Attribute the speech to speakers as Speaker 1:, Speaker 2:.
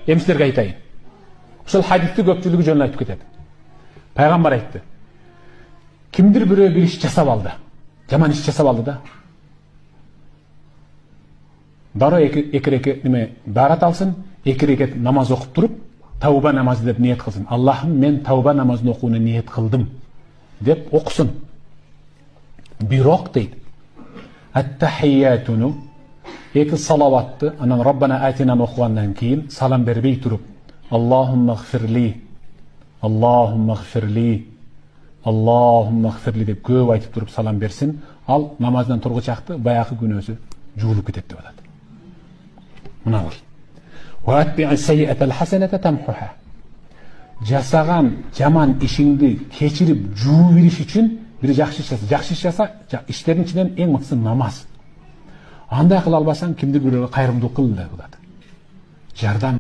Speaker 1: Эмсилерге айтайын. Ушул хадисти көпчүлүгү жөн айтып кетет. Пайгамбар айтты. Кимдир бирөө бир иш жасап алды. Жаман иш жасап алды да. Дароо эки неме барат алсын, эки рекет намаз окуп туруп, тауба намазы деп ниет кылсын. Аллахым, мен тауба намазын окууну ниет кылдым деп окусун. Бирок дейт. Ат-тахиятуну эки салаватты анан Раббана атинан окугандан кийин салам бербей туруп, Аллахумма гфирли, Аллахумма гфирли, Аллахумма гфирли деп көп айтып туруп салам берсин. Ал намаздан тургучакты баягы күнөөсү жуулуп кетет деп атат. Мына бул. Ва атби'и сайyi'аtal hasanata tamhuha. Жасаган жаман ишиңди кечирип жуу бериш үчүн бир жакшы иш жаса, иштердин ичинен эң мыктысы намаз. Андай кыла албасаң, кимдир бирөөгө кайрымдуулук кыл деп атат. Жардам